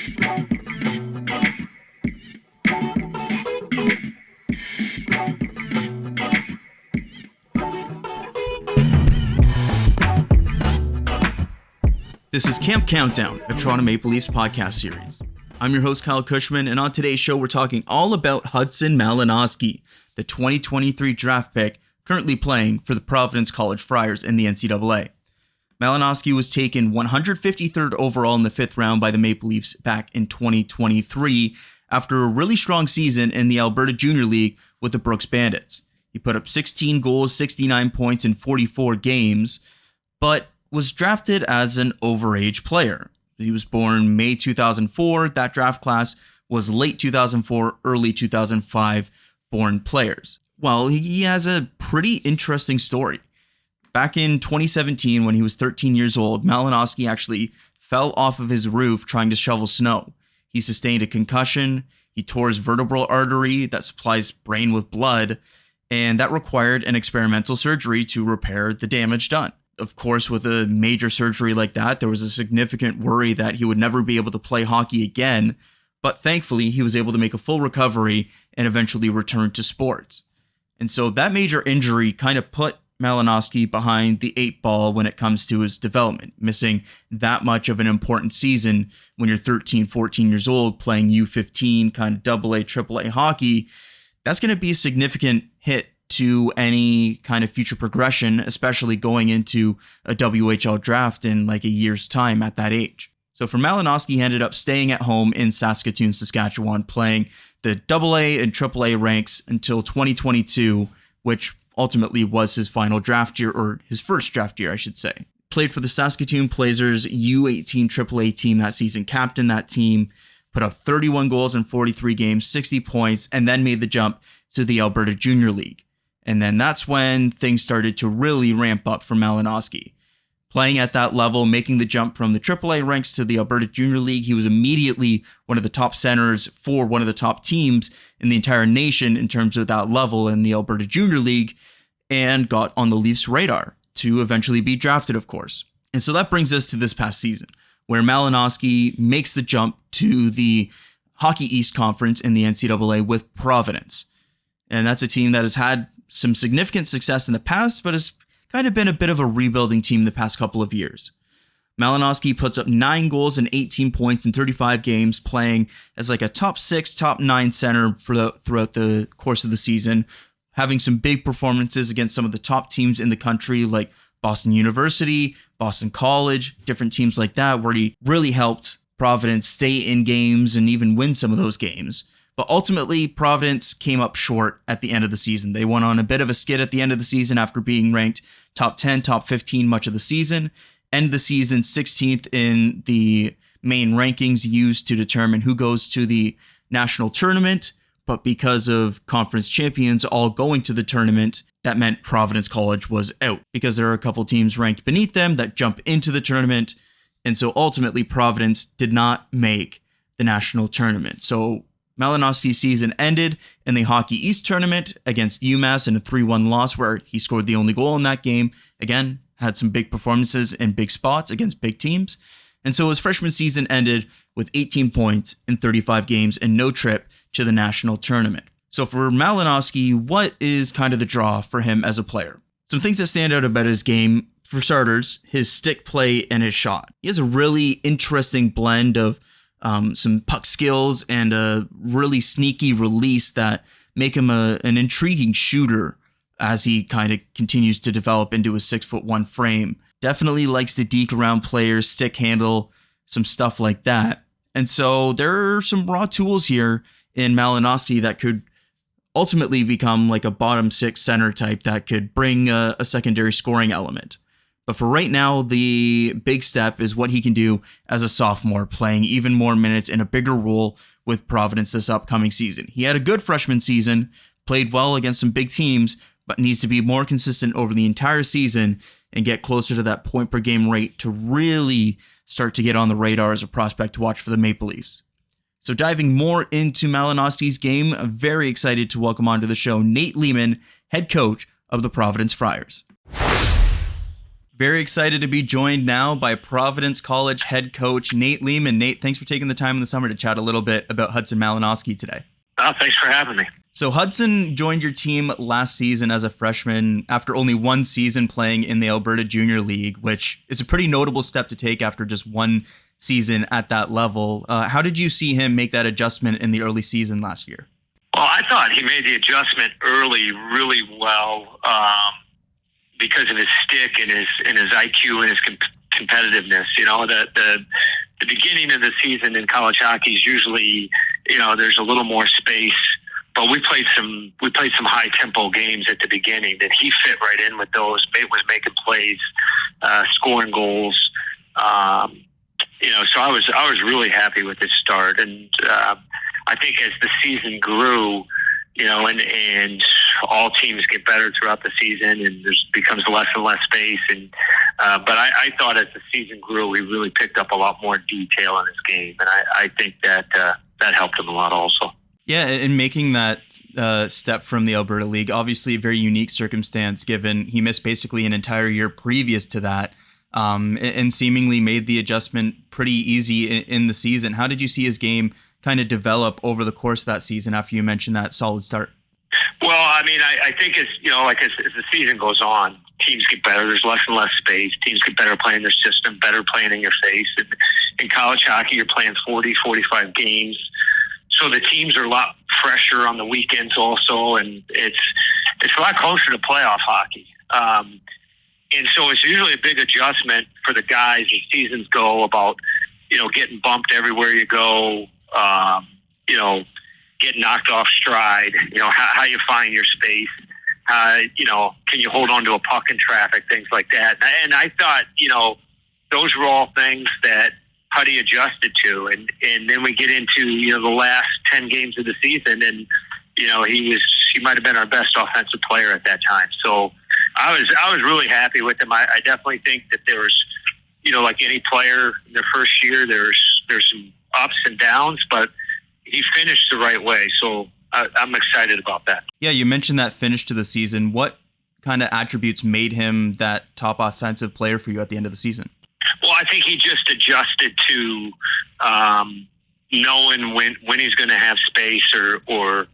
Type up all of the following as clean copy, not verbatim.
This is Camp Countdown, a Toronto Maple Leafs podcast series. I'm your host, Kyle Cushman, and on today's show, we're talking all about Hudson Malinoski, the 2023 draft pick currently playing for the Providence College Friars in the NCAA. Malinoski was taken 153rd overall in the 5th round by the Maple Leafs back in 2023 after a really strong season in the Alberta Junior League with the Brooks Bandits. He put up 16 goals, 69 points in 44 games, but was drafted as an overage player. He was born May 2004. That draft class was late 2004, early 2005 born players. Well, he has a pretty interesting story. Back in 2017, when he was 13 years old, Malinoski actually fell off of his roof trying to shovel snow. He sustained a concussion. He tore his vertebral artery that supplies brain with blood, and that required an experimental surgery to repair the damage done. Of course, with a major surgery like that, there was a significant worry that he would never be able to play hockey again, but thankfully he was able to make a full recovery and eventually return to sports. And so that major injury kind of put Malinoski behind the 8 ball when it comes to his development, missing that much of an important season when you're 13, 14 years old playing U15 kind of AA, AAA hockey. That's going to be a significant hit to any kind of future progression, especially going into a WHL draft in like a year's time at that age. So for Malinoski, he ended up staying at home in Saskatoon, Saskatchewan, playing the AA and AAA ranks until 2022, which ultimately was his final draft year, or his first draft year, I should say. Played for the Saskatoon Blazers U18 AAA team that season, captained that team, put up 31 goals in 43 games, 60 points, and then made the jump to the Alberta Junior League. And then that's when things started to really ramp up for Malinoski. Playing at that level, making the jump from the AAA ranks to the Alberta Junior League, he was immediately one of the top centers for one of the top teams in the entire nation in terms of that level in the Alberta Junior League, and got on the Leafs' radar to eventually be drafted, of course. And so that brings us to this past season, where Malinoski makes the jump to the Hockey East Conference in the NCAA with Providence. And that's a team that has had some significant success in the past, but has kind of been a bit of a rebuilding team the past couple of years. Malinoski puts up 9 goals and 18 points in 35 games, playing as like a top 6, top 9 center throughout the course of the season, having some big performances against some of the top teams in the country like Boston University, Boston College, different teams like that, where he really helped Providence stay in games and even win some of those games. But ultimately, Providence came up short at the end of the season. They went on a bit of a skid at the end of the season after being ranked top 10, top 15 much of the season. End the season 16th in the main rankings used to determine who goes to the national tournament. But because of conference champions all going to the tournament, that meant Providence College was out because there are a couple teams ranked beneath them that jump into the tournament. And so ultimately, Providence did not make the national tournament. So Malinoski's season ended in the Hockey East tournament against UMass in a 3-1 loss where he scored the only goal in that game. Again, had some big performances in big spots against big teams. And so his freshman season ended with 18 points in 35 games and no trip to the national tournament. So for Malinoski, what is kind of the draw for him as a player? Some things that stand out about his game, for starters, his stick play and his shot. He has a really interesting blend of some puck skills and a really sneaky release that make him an intriguing shooter as he kind of continues to develop into a 6'1" frame. Definitely likes to deke around players, stick handle, some stuff like that. And so there are some raw tools here in Malinoski that could ultimately become like a bottom 6 center type that could bring a secondary scoring element. But for right now, the big step is what he can do as a sophomore, playing even more minutes in a bigger role with Providence this upcoming season. He had a good freshman season, played well against some big teams, but needs to be more consistent over the entire season and get closer to that point per game rate to really start to get on the radar as a prospect to watch for the Maple Leafs. So diving more into Malinoski's game, I'm very excited to welcome onto the show Nate Leaman, head coach of the Providence Friars. Very excited to be joined now by Providence College head coach Nate Leaman. Nate, thanks for taking the time in the summer to chat a little bit about Hudson Malinoski today. Thanks for having me. So Hudson joined your team last season as a freshman after only one season playing in the Alberta Junior League, which is a pretty notable step to take after just one season at that level. How did you see him make that adjustment in the early season last year? Well, I thought he made the adjustment early really well because of his stick and his IQ and his competitiveness. You know, the beginning of the season in college hockey is usually, there's a little more space, but we played some high tempo games at the beginning that he fit right in with those. Was making plays, scoring goals. So I was really happy with his start, and I think as the season grew, and all teams get better throughout the season, and there's becomes less and less space. And but I thought as the season grew, he really picked up a lot more detail in his game, and I think that helped him a lot also. Yeah, and making that step from the Alberta League, obviously a very unique circumstance given he missed basically an entire year previous to that, and seemingly made the adjustment pretty easy in the season. How did you see his game kind of develop over the course of that season after you mentioned that solid start? Well, I mean, I think as the season goes on, teams get better. There's less and less space. Teams get better playing their system, better playing in your face. And in college hockey, you're playing 40, 45 games. So the teams are a lot fresher on the weekends also, and it's a lot closer to playoff hockey. And so it's usually a big adjustment for the guys as seasons go about, getting bumped everywhere you go, getting knocked off stride, how you find your space, can you hold on to a puck in traffic, things like that. And I thought, those were all things that Huddy adjusted to. And then we get into, the last 10 games of the season, and, he might have been our best offensive player at that time. So I was really happy with him. I definitely think that there was, like any player in their first year, there's some ups and downs, but he finished the right way. So I'm excited about that. Yeah, you mentioned that finish to the season. What kind of attributes made him that top offensive player for you at the end of the season? Well, I think he just adjusted to knowing when he's going to have space or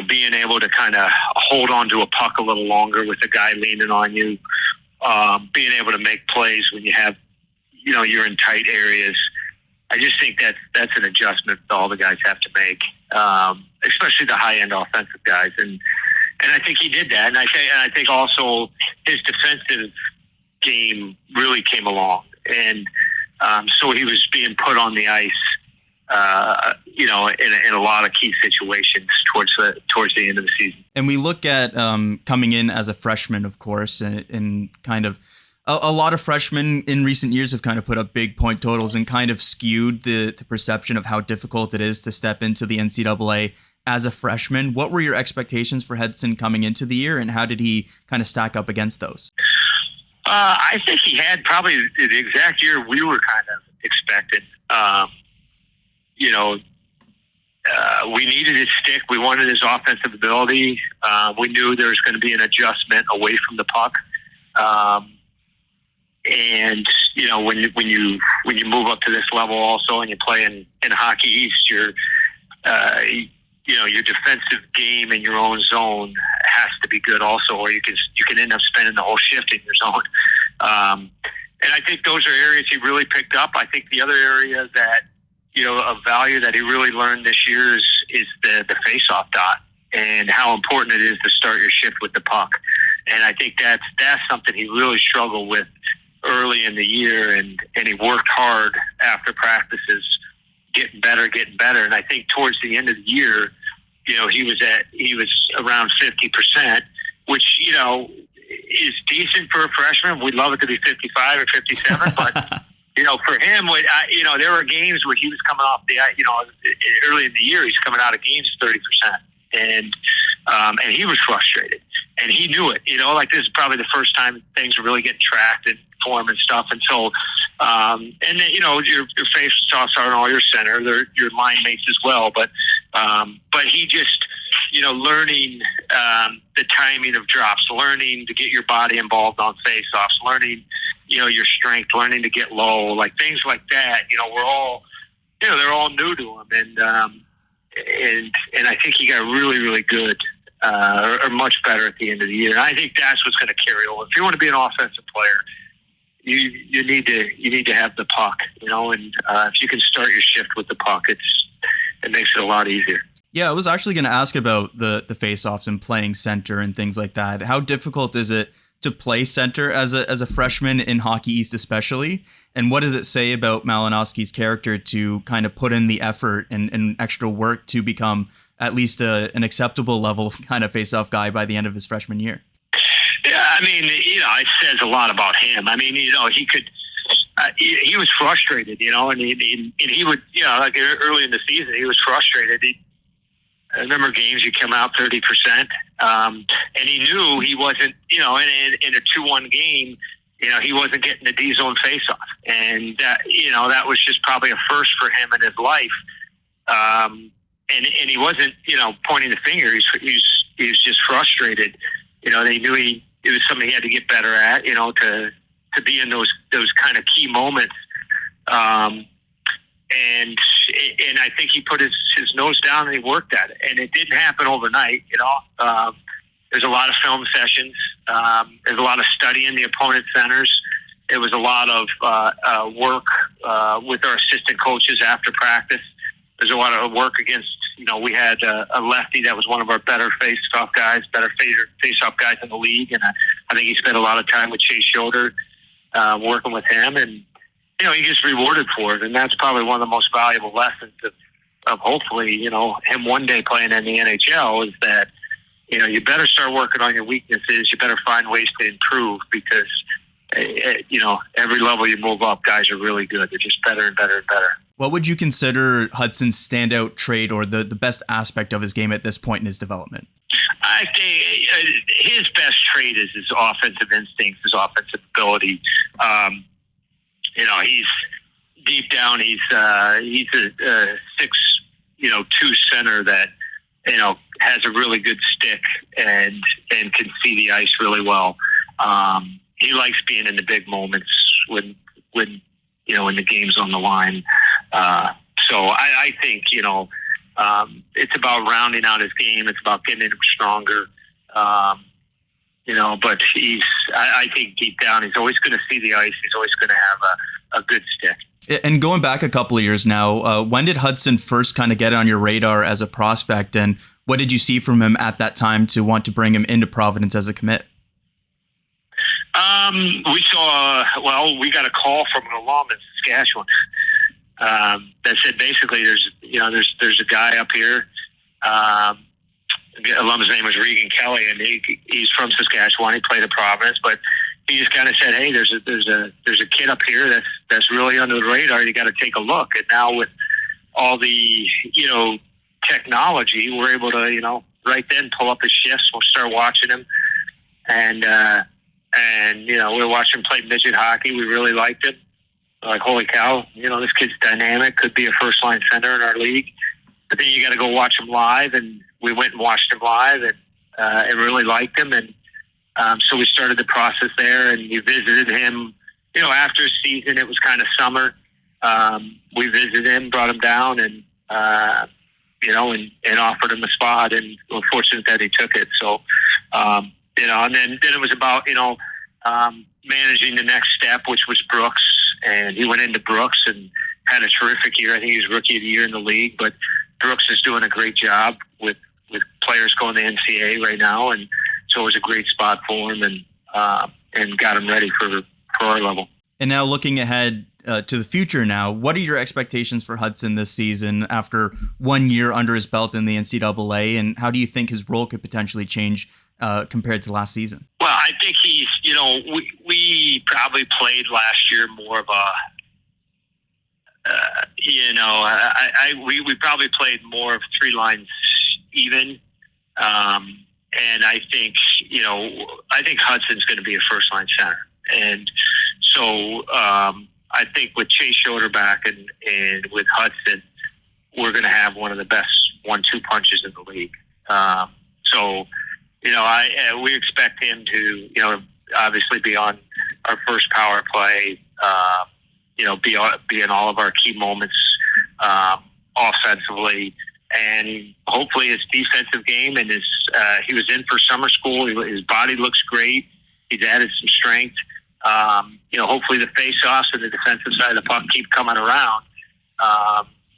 being able to kind of hold on to a puck a little longer with a guy leaning on you, being able to make plays when you have, you're in tight areas. I just think that's an adjustment that all the guys have to make, especially the high-end offensive guys. And I think he did that. And I think also his defensive game really came along. And so he was being put on the ice, in a lot of key situations towards the end of the season. And we look at coming in as a freshman, of course, and kind of a lot of freshmen in recent years have kind of put up big point totals and kind of skewed the perception of how difficult it is to step into the NCAA as a freshman. What were your expectations for Hudson coming into the year, and how did he kind of stack up against those? I think he had probably the exact year we were kind of expected. We needed his stick. We wanted his offensive ability. We knew there was going to be an adjustment away from the puck. And when you move up to this level also, and you play in Hockey East, your defensive game in your own zone has to be good also, or you can end up spending the whole shift in your zone. And I think those are areas he really picked up. I think the other area that of value that he really learned this year is the face-off dot and how important it is to start your shift with the puck. And I think that's something he really struggled with early in the year, and he worked hard after practices, getting better. And I think towards the end of the year, he was around 50%, which, is decent for a freshman. We'd love it to be 55 or 57, but for him, there were games where he was coming off the, early in the year, he's coming out of games 30%. And he was frustrated, and he knew it, this is probably the first time things were really getting tracked and form and stuff. And so, and then, your face-offs are all your center, they're your line mates as well. But he just, learning the timing of drops, learning to get your body involved on face-offs, learning, your strength, learning to get low, like things like that. We're all, they're all new to him, and I think he got really, really good, or much better at the end of the year. And I think that's what's going to carry over. If you want to be an offensive player, you need to have the puck, and if you can start your shift with the puck, it makes it a lot easier. Yeah, I was actually going to ask about the face-offs and playing center and things like that. How difficult is it to play center as a freshman in Hockey East especially? And what does it say about Malinoski's character to kind of put in the effort and extra work to become at least an acceptable level kind of face-off guy by the end of his freshman year? Yeah, I mean, it says a lot about him. I mean, he could... he was frustrated, and he would, like early in the season, he was frustrated. I remember games he'd come out 30%, and he knew he wasn't, in a 2-1 game, he wasn't getting the D-zone faceoff, and that was just probably a first for him in his life. And he wasn't, pointing the finger. He was just frustrated. They knew it was something he had to get better at, to be in those kind of key moments. And I think he put his nose down and he worked at it. And it didn't happen overnight, There's a lot of film sessions. There's a lot of studying the opponent's centers. It was a lot of work with our assistant coaches after practice. There's a lot of work against, we had a lefty that was one of our better face-off guys, better face-off guys in the league. And I think he spent a lot of time with Chase Schroeder, working with him. And, he gets rewarded for it. And that's probably one of the most valuable lessons of hopefully, him one day playing in the NHL is that, you better start working on your weaknesses. You better find ways to improve because, every level you move up, guys are really good. They're just better and better and better. What would you consider Hudson's standout trait or the best aspect of his game at this point in his development? I think his best trait is his offensive instincts, his offensive ability. He's deep down. He's a 6'2" center that has a really good stick and can see the ice really well. He likes being in the big moments when when the game's on the line. So I think it's about rounding out his game. It's about getting him stronger. But I think deep down, he's always going to see the ice. He's always going to have a good stick. And going back a couple of years now, when did Hudson first kind of get on your radar as a prospect? And what did you see from him at that time to want to bring him into Providence as a commit? We got a call from an alum in Saskatchewan that said basically there's a guy up here. The alum's name was Regan Kelly, and he's from Saskatchewan. He played at Providence, but he just kind of said, "Hey, there's a kid up here that's really under the radar. You got to take a look." And now with all the technology, we're able to right then pull up his shifts. We'll start watching him, and we're watching him play midget hockey. We really liked him. Like, holy cow, this kid's dynamic. Could be a first line center in our league. But then you got to go watch him live, and we went and watched him live, and really liked him. And so we started the process there, and we visited him. After his season, it was kind of summer. We visited him, brought him down, and and offered him a spot, and we're fortunate that he took it. So, and then it was about managing the next step, which was Brooks, and he went into Brooks and had a terrific year. I think he was Rookie of the Year in the league, but Brooks is doing a great job with players going to NCAA right now, and so it was a great spot for him, and got him ready for our level. And now looking ahead to the future now, what are your expectations for Hudson this season after 1 year under his belt in the NCAA, and how do you think his role could potentially change compared to last season? Well, I think he's, we probably played last year more of a, we probably played more of three lines even. And I think, I think Hudson's going to be a first line center. And so I think with Chase Schroeder back and with Hudson, we're going to have one of the best 1-2 punches in the league. So, we expect him to, obviously be on our first power play, be in all of our key moments offensively, and hopefully his defensive game and he was in for summer school. His body looks great. He's added some strength. Hopefully the face-offs and the defensive side of the puck keep coming around,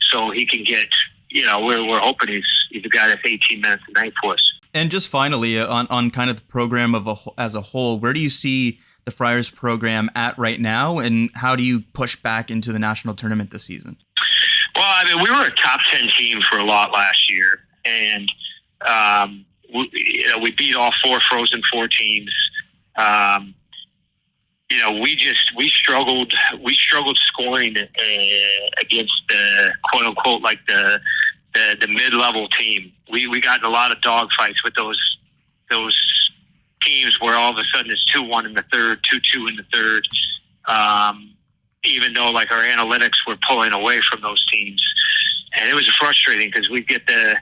so he can get. We're hoping he's a guy that's 18 minutes a night for us. And just finally, on kind of the program as a whole, where do you see the Friars program at right now, and how do you push back into the national tournament this season? Well, we were a top 10 team for a lot last year, and we beat all 4 Frozen Four teams. We struggled scoring against the quote unquote like the mid-level team. We got in a lot of dog fights with those teams where all of a sudden it's 2-1 in the third, 2-2 in the third. Even though like our analytics were pulling away from those teams, and it was frustrating because we'd get the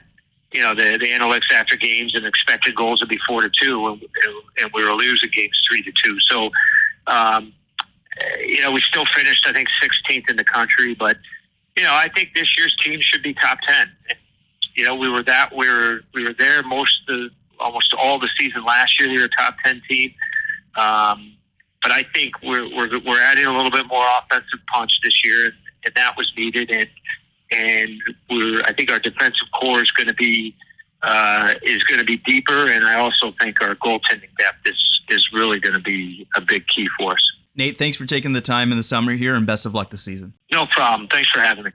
analytics after games and expected goals would be 4-2, and we were losing games 3-2. So, we still finished, I think, 16th in the country, but I think this year's team should be top 10. We were there almost all the season last year. We were a top 10 team, but I think we're adding a little bit more offensive punch this year, and that was needed. And I think our defensive core is going to be deeper, and I also think our goaltending depth is really going to be a big key for us. Nate, thanks for taking the time in the summer here, and best of luck this season. No problem. Thanks for having me.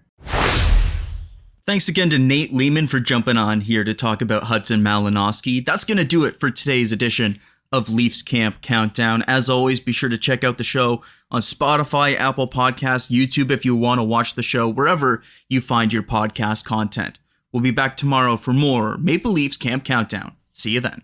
Thanks again to Nate Leaman for jumping on here to talk about Hudson Malinoski. That's going to do it for today's edition of Leafs Camp Countdown. As always, be sure to check out the show on Spotify, Apple Podcasts, YouTube if you want to watch the show, wherever you find your podcast content. We'll be back tomorrow for more Maple Leafs Camp Countdown. See you then.